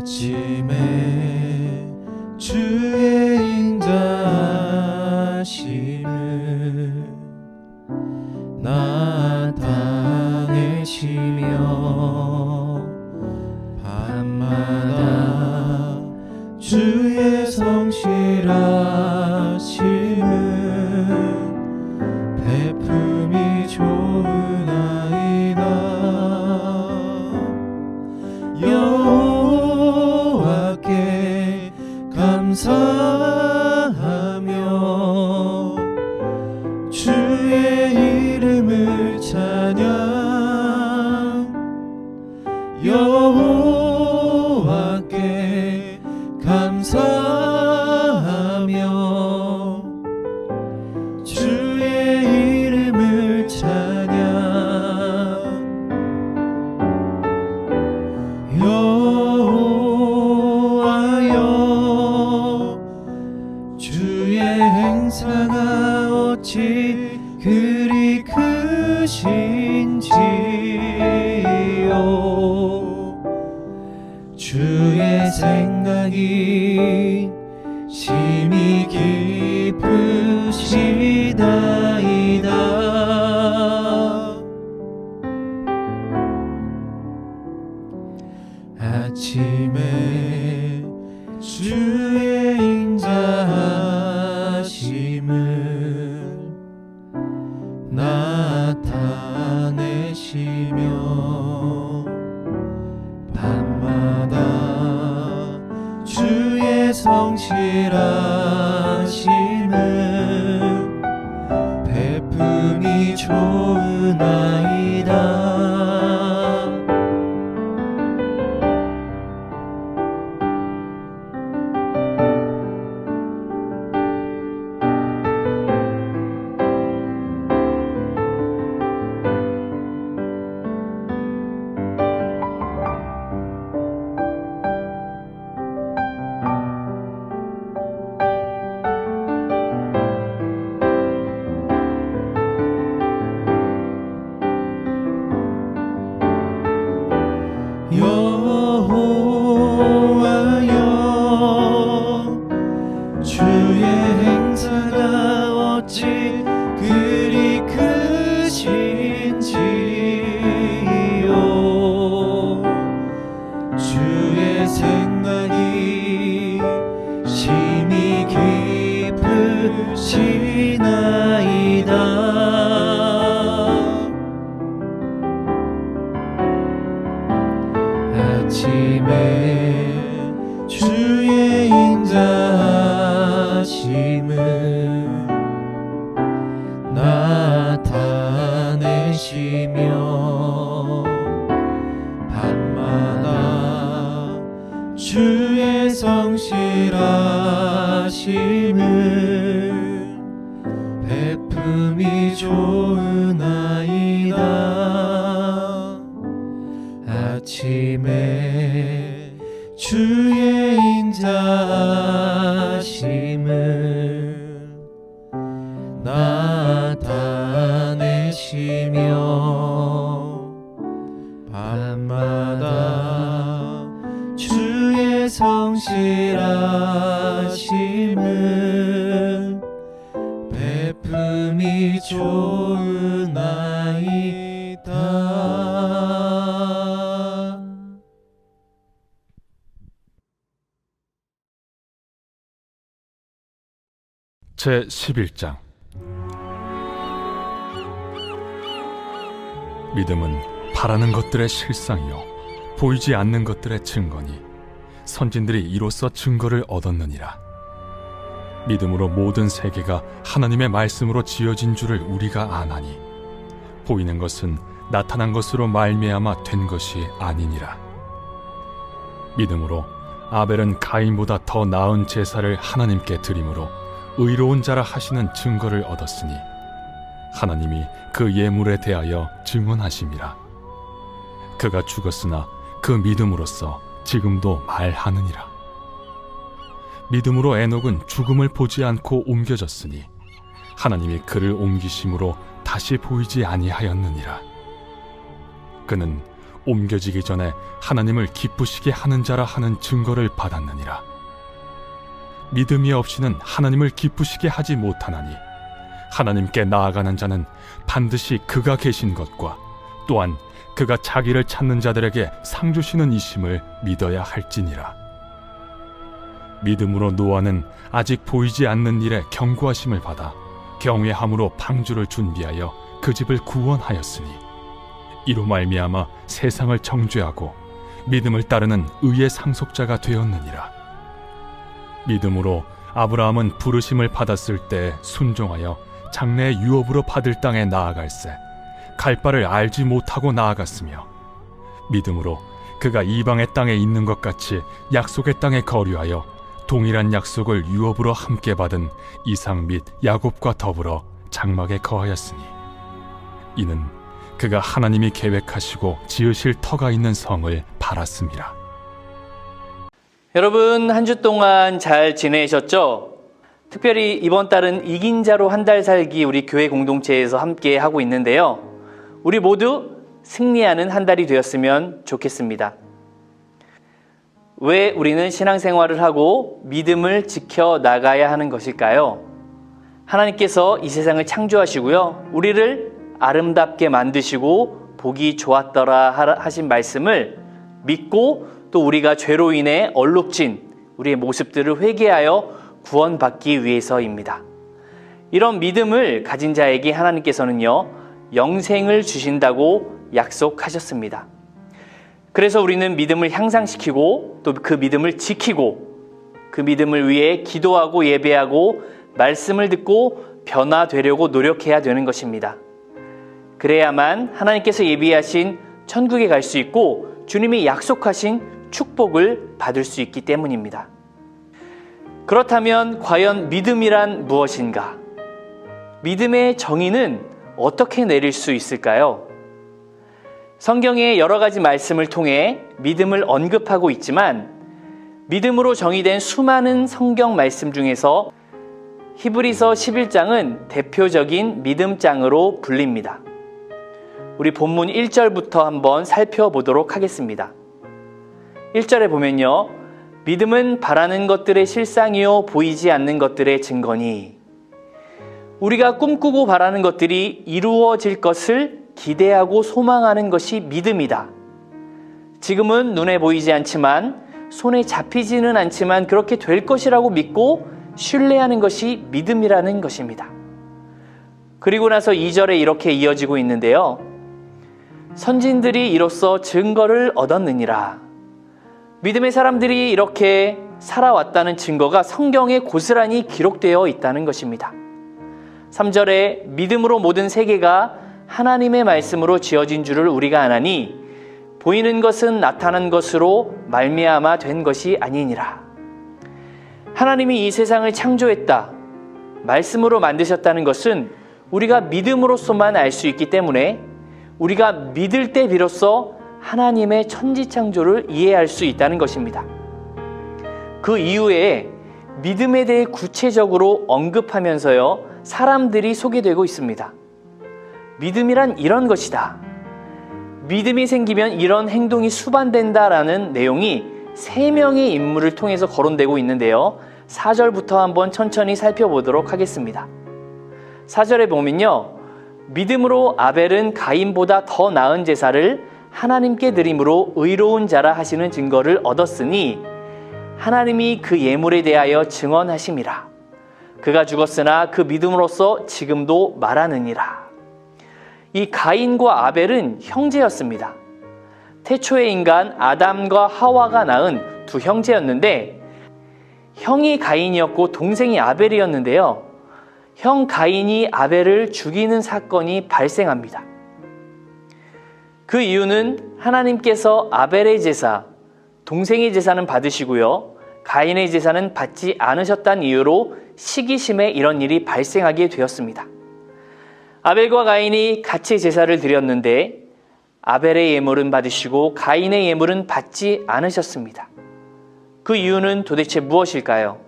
아침에 주의 인자하심을 나타내시며 밤마다 주의 성실하심을 베품이 좋으나이다. 여호와께 감사하며 주의 이름을 찬양. 여호와께 감사하며 주의 이름을 찬양. 여호와여 주의 행사가 어찌 그리 크신지요. 주의 생각이 심히 깊으시다이다. 아침에 주의 인자하심을 나타내시며 밤마다 주의 성실하심을 베품이 좋으나이다. 여호와여 주의 행사가 어찌 그리 크신지요. 주의 생각이 심히 깊으시나이다. 아침에 주의 인자하심을 나타내시며 밤마다 주의 성실하심을 베품이 좋으나이다. 아침에 주의 인자하심을 나타내시며 밤마다 주의 성실하심을 베품이 좋으나이다. 제 11장. 믿음은 바라는 것들의 실상이요 보이지 않는 것들의 증거니 선진들이 이로써 증거를 얻었느니라. 믿음으로 모든 세계가 하나님의 말씀으로 지어진 줄을 우리가 아나니 보이는 것은 나타난 것으로 말미암아 된 것이 아니니라. 믿음으로 아벨은 가인보다 더 나은 제사를 하나님께 드림으로 의로운 자라 하시는 증거를 얻었으니 하나님이 그 예물에 대하여 증언하심이라. 그가 죽었으나 그 믿음으로써 지금도 말하느니라. 믿음으로 에녹은 죽음을 보지 않고 옮겨졌으니 하나님이 그를 옮기심으로 다시 보이지 아니하였느니라. 그는 옮겨지기 전에 하나님을 기쁘시게 하는 자라 하는 증거를 받았느니라. 믿음이 없이는 하나님을 기쁘시게 하지 못하나니 하나님께 나아가는 자는 반드시 그가 계신 것과 또한 그가 자기를 찾는 자들에게 상 주시는 이심을 믿어야 할지니라. 믿음으로 노아는 아직 보이지 않는 일에 경고하심을 받아 경외함으로 방주를 준비하여 그 집을 구원하였으니 이로 말미암아 세상을 정죄하고 믿음을 따르는 의의 상속자가 되었느니라. 믿음으로 아브라함은 부르심을 받았을 때 순종하여 장래의 유업으로 받을 땅에 나아갈새 갈 바를 알지 못하고 나아갔으며 믿음으로 그가 이방의 땅에 있는 것 같이 약속의 땅에 거류하여 동일한 약속을 유업으로 함께 받은 이삭 및 야곱과 더불어 장막에 거하였으니 이는 그가 하나님이 계획하시고 지으실 터가 있는 성을 바랐음이라. 여러분, 한 주 동안 잘 지내셨죠? 특별히 이번 달은 이긴 자로 한 달 살기 우리 교회 공동체에서 함께 하고 있는데요. 우리 모두 승리하는 한 달이 되었으면 좋겠습니다. 왜 우리는 신앙생활을 하고 믿음을 지켜 나가야 하는 것일까요? 하나님께서 이 세상을 창조하시고요, 우리를 아름답게 만드시고 보기 좋았더라 하신 말씀을 믿고 또 우리가 죄로 인해 얼룩진 우리의 모습들을 회개하여 구원받기 위해서입니다. 이런 믿음을 가진 자에게 하나님께서는요, 영생을 주신다고 약속하셨습니다. 그래서 우리는 믿음을 향상시키고 또 그 믿음을 지키고 그 믿음을 위해 기도하고 예배하고 말씀을 듣고 변화되려고 노력해야 되는 것입니다. 그래야만 하나님께서 예비하신 천국에 갈 수 있고 주님이 약속하신 축복을 받을 수 있기 때문입니다. 그렇다면 과연 믿음이란 무엇인가? 믿음의 정의는 어떻게 내릴 수 있을까요? 성경의 여러 가지 말씀을 통해 믿음을 언급하고 있지만 믿음으로 정의된 수많은 성경 말씀 중에서 히브리서 11장은 대표적인 믿음장으로 불립니다. 우리 본문 1절부터 한번 살펴보도록 하겠습니다. 1절에 보면요, 믿음은 바라는 것들의 실상이요 보이지 않는 것들의 증거니, 우리가 꿈꾸고 바라는 것들이 이루어질 것을 기대하고 소망하는 것이 믿음이다. 지금은 눈에 보이지 않지만 손에 잡히지는 않지만 그렇게 될 것이라고 믿고 신뢰하는 것이 믿음이라는 것입니다. 그리고 나서 2절에 이렇게 이어지고 있는데요, 선진들이 이로써 증거를 얻었느니라. 믿음의 사람들이 이렇게 살아왔다는 증거가 성경에 고스란히 기록되어 있다는 것입니다. 3절에 믿음으로 모든 세계가 하나님의 말씀으로 지어진 줄을 우리가 아나니 보이는 것은 나타난 것으로 말미암아 된 것이 아니니라. 하나님이 이 세상을 창조했다, 말씀으로 만드셨다는 것은 우리가 믿음으로서만 알 수 있기 때문에 우리가 믿을 때 비로소 하나님의 천지창조를 이해할 수 있다는 것입니다. 그 이후에 믿음에 대해 구체적으로 언급하면서요, 사람들이 소개되고 있습니다. 믿음이란 이런 것이다. 믿음이 생기면 이런 행동이 수반된다라는 내용이 3명의 인물을 통해서 거론되고 있는데요. 4절부터 한번 천천히 살펴보도록 하겠습니다. 4절에 보면요, 믿음으로 아벨은 가인보다 더 나은 제사를 하나님께 드림으로 의로운 자라 하시는 증거를 얻었으니 하나님이 그 예물에 대하여 증언하심이라. 그가 죽었으나 그 믿음으로써 지금도 말하느니라. 이 가인과 아벨은 형제였습니다. 태초의 인간 아담과 하와가 낳은 두 형제였는데 형이 가인이었고 동생이 아벨이었는데요, 형 가인이 아벨을 죽이는 사건이 발생합니다. 그 이유는 하나님께서 아벨의 제사, 동생의 제사는 받으시고요, 가인의 제사는 받지 않으셨다는 이유로 시기심에 이런 일이 발생하게 되었습니다. 아벨과 가인이 같이 제사를 드렸는데 아벨의 예물은 받으시고 가인의 예물은 받지 않으셨습니다. 그 이유는 도대체 무엇일까요?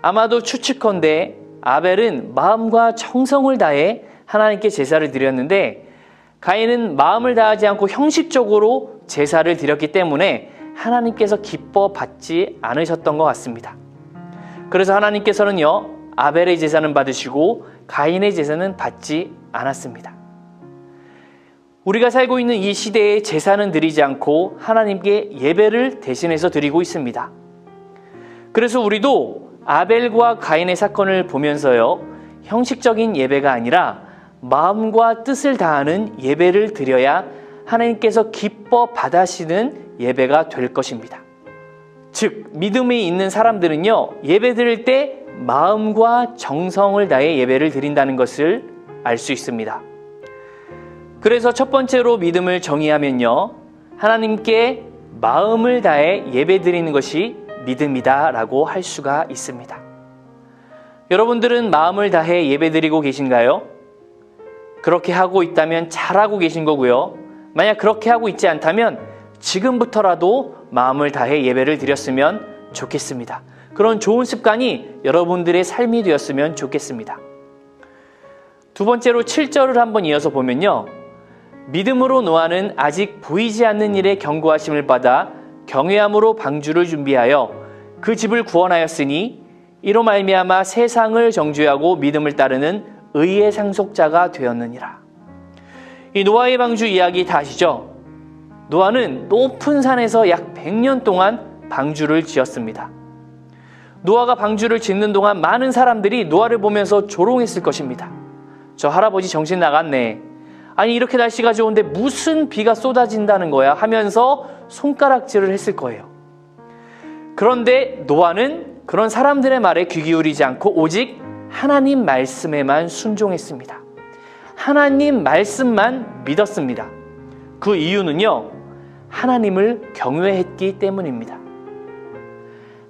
아마도 추측컨대 아벨은 마음과 정성을 다해 하나님께 제사를 드렸는데 가인은 마음을 다하지 않고 형식적으로 제사를 드렸기 때문에 하나님께서 기뻐 받지 않으셨던 것 같습니다. 그래서 하나님께서는요, 아벨의 제사는 받으시고 가인의 제사는 받지 않았습니다. 우리가 살고 있는 이 시대에 제사는 드리지 않고 하나님께 예배를 대신해서 드리고 있습니다. 그래서 우리도 아벨과 가인의 사건을 보면서요, 형식적인 예배가 아니라 마음과 뜻을 다하는 예배를 드려야 하나님께서 기뻐 받으시는 예배가 될 것입니다. 즉, 믿음이 있는 사람들은요, 예배 드릴 때 마음과 정성을 다해 예배를 드린다는 것을 알 수 있습니다. 그래서 첫 번째로 믿음을 정의하면요, 하나님께 마음을 다해 예배 드리는 것이 믿음이다 라고 할 수가 있습니다. 여러분들은 마음을 다해 예배 드리고 계신가요? 그렇게 하고 있다면 잘하고 계신 거고요. 만약 그렇게 하고 있지 않다면 지금부터라도 마음을 다해 예배를 드렸으면 좋겠습니다. 그런 좋은 습관이 여러분들의 삶이 되었으면 좋겠습니다. 두 번째로 7절을 한번 이어서 보면요, 믿음으로 노아는 아직 보이지 않는 일에 경고하심을 받아 경외함으로 방주를 준비하여 그 집을 구원하였으니 이로 말미암아 세상을 정죄하고 믿음을 따르는 의의 상속자가 되었느니라. 이 노아의 방주 이야기 다 아시죠? 노아는 높은 산에서 약 100년 동안 방주를 지었습니다. 노아가 방주를 짓는 동안 많은 사람들이 노아를 보면서 조롱했을 것입니다. 저 할아버지 정신 나갔네. 아니, 이렇게 날씨가 좋은데 무슨 비가 쏟아진다는 거야 하면서 손가락질을 했을 거예요. 그런데 노아는 그런 사람들의 말에 귀 기울이지 않고 오직 하나님 말씀에만 순종했습니다. 하나님 말씀만 믿었습니다. 그 이유는요, 하나님을 경외했기 때문입니다.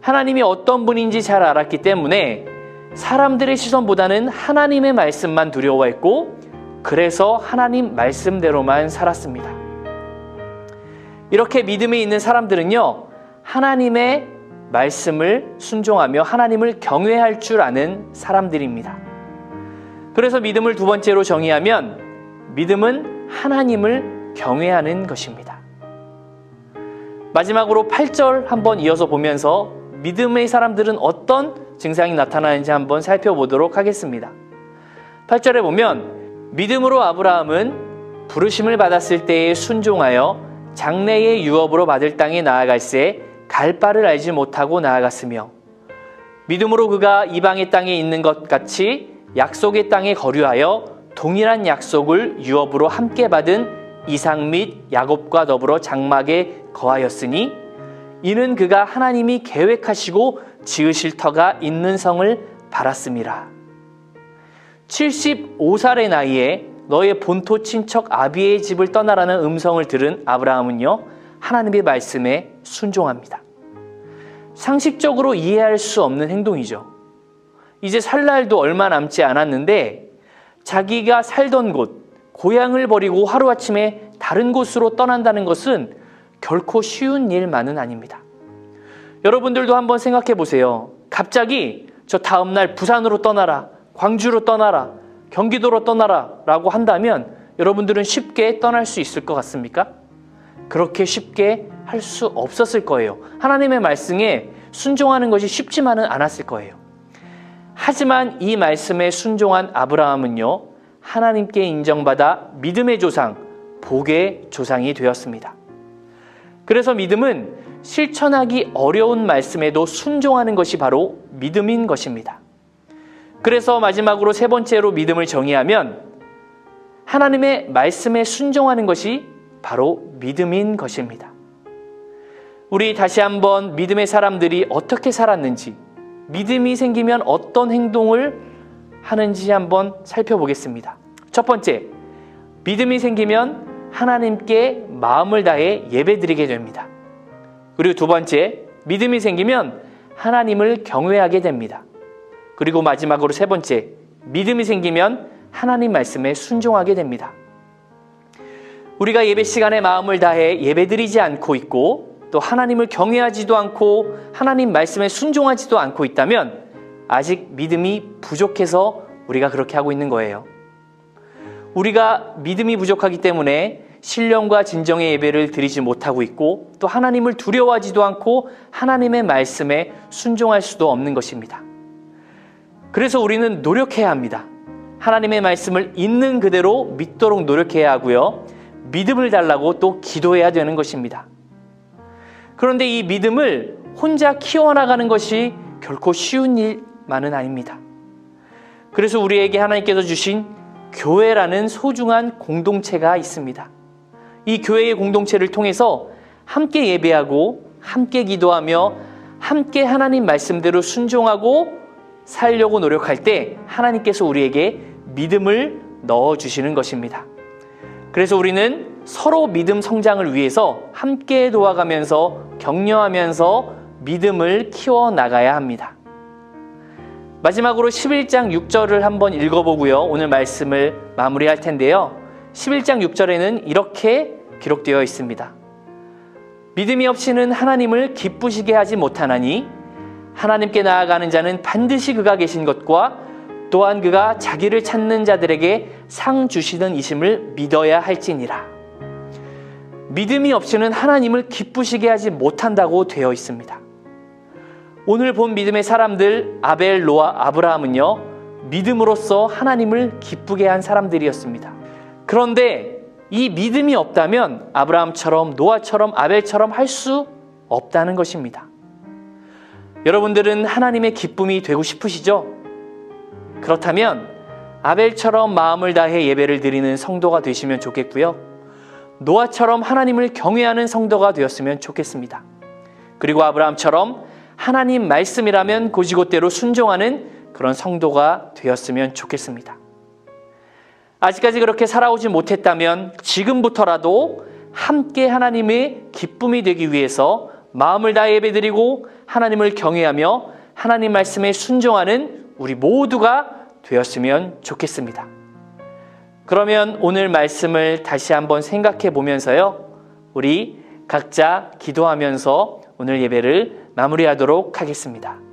하나님이 어떤 분인지 잘 알았기 때문에 사람들의 시선보다는 하나님의 말씀만 두려워했고, 그래서 하나님 말씀대로만 살았습니다. 이렇게 믿음이 있는 사람들은요, 하나님의 말씀을 순종하며 하나님을 경외할 줄 아는 사람들입니다. 그래서 믿음을 두 번째로 정의하면 믿음은 하나님을 경외하는 것입니다. 마지막으로 8절 한번 이어서 보면서 믿음의 사람들은 어떤 증상이 나타나는지 한번 살펴보도록 하겠습니다. 8절에 보면 믿음으로 아브라함은 부르심을 받았을 때에 순종하여 장래의 유업으로 받을 땅에 나아갈새 갈 바를 알지 못하고 나아갔으며 믿음으로 그가 이방의 땅에 있는 것 같이 약속의 땅에 거류하여 동일한 약속을 유업으로 함께 받은 이삭 및 야곱과 더불어 장막에 거하였으니 이는 그가 하나님이 계획하시고 지으실 터가 있는 성을 바랐음이라. 75살의 나이에 너의 본토 친척 아비의 집을 떠나라는 음성을 들은 아브라함은요, 하나님의 말씀에 순종합니다. 상식적으로 이해할 수 없는 행동이죠. 이제 살 날도 얼마 남지 않았는데 자기가 살던 곳, 고향을 버리고 하루아침에 다른 곳으로 떠난다는 것은 결코 쉬운 일만은 아닙니다. 여러분들도 한번 생각해 보세요. 갑자기 저 다음날 부산으로 떠나라, 광주로 떠나라, 경기도로 떠나라 라고 한다면 여러분들은 쉽게 떠날 수 있을 것 같습니까? 그렇게 쉽게 할 수 없었을 거예요. 하나님의 말씀에 순종하는 것이 쉽지만은 않았을 거예요. 하지만 이 말씀에 순종한 아브라함은요, 하나님께 인정받아 믿음의 조상, 복의 조상이 되었습니다. 그래서 믿음은 실천하기 어려운 말씀에도 순종하는 것이 바로 믿음인 것입니다. 그래서 마지막으로 세 번째로 믿음을 정의하면 하나님의 말씀에 순종하는 것이 바로 믿음인 것입니다. 우리 다시 한번 믿음의 사람들이 어떻게 살았는지, 믿음이 생기면 어떤 행동을 하는지 한번 살펴보겠습니다. 첫 번째, 믿음이 생기면 하나님께 마음을 다해 예배드리게 됩니다. 그리고 두 번째, 믿음이 생기면 하나님을 경외하게 됩니다. 그리고 마지막으로 세 번째, 믿음이 생기면 하나님 말씀에 순종하게 됩니다. 우리가 예배 시간에 마음을 다해 예배드리지 않고 있고 또 하나님을 경외하지도 않고 하나님 말씀에 순종하지도 않고 있다면 아직 믿음이 부족해서 우리가 그렇게 하고 있는 거예요. 우리가 믿음이 부족하기 때문에 신령과 진정의 예배를 드리지 못하고 있고 또 하나님을 두려워하지도 않고 하나님의 말씀에 순종할 수도 없는 것입니다. 그래서 우리는 노력해야 합니다. 하나님의 말씀을 있는 그대로 믿도록 노력해야 하고요. 믿음을 달라고 또 기도해야 되는 것입니다. 그런데 이 믿음을 혼자 키워나가는 것이 결코 쉬운 일만은 아닙니다. 그래서 우리에게 하나님께서 주신 교회라는 소중한 공동체가 있습니다. 이 교회의 공동체를 통해서 함께 예배하고 함께 기도하며 함께 하나님 말씀대로 순종하고 살려고 노력할 때 하나님께서 우리에게 믿음을 넣어주시는 것입니다. 그래서 우리는 서로 믿음 성장을 위해서 함께 도와가면서 격려하면서 믿음을 키워나가야 합니다. 마지막으로 11장 6절을 한번 읽어보고요. 오늘 말씀을 마무리할 텐데요. 11장 6절에는 이렇게 기록되어 있습니다. 믿음이 없이는 하나님을 기쁘시게 하지 못하나니 하나님께 나아가는 자는 반드시 그가 계신 것과 또한 그가 자기를 찾는 자들에게 상 주시는 이심을 믿어야 할지니라. 믿음이 없이는 하나님을 기쁘시게 하지 못한다고 되어 있습니다. 오늘 본 믿음의 사람들 아벨, 노아, 아브라함은요, 믿음으로써 하나님을 기쁘게 한 사람들이었습니다. 그런데 이 믿음이 없다면 아브라함처럼 노아처럼 아벨처럼 할 수 없다는 것입니다. 여러분들은 하나님의 기쁨이 되고 싶으시죠? 그렇다면 아벨처럼 마음을 다해 예배를 드리는 성도가 되시면 좋겠고요. 노아처럼 하나님을 경외하는 성도가 되었으면 좋겠습니다. 그리고 아브라함처럼 하나님 말씀이라면 곧이곧대로 순종하는 그런 성도가 되었으면 좋겠습니다. 아직까지 그렇게 살아오지 못했다면 지금부터라도 함께 하나님의 기쁨이 되기 위해서 마음을 다해 예배드리고 하나님을 경외하며 하나님 말씀에 순종하는 우리 모두가 되었으면 좋겠습니다. 그러면 오늘 말씀을 다시 한번 생각해 보면서요, 우리 각자 기도하면서 오늘 예배를 마무리하도록 하겠습니다.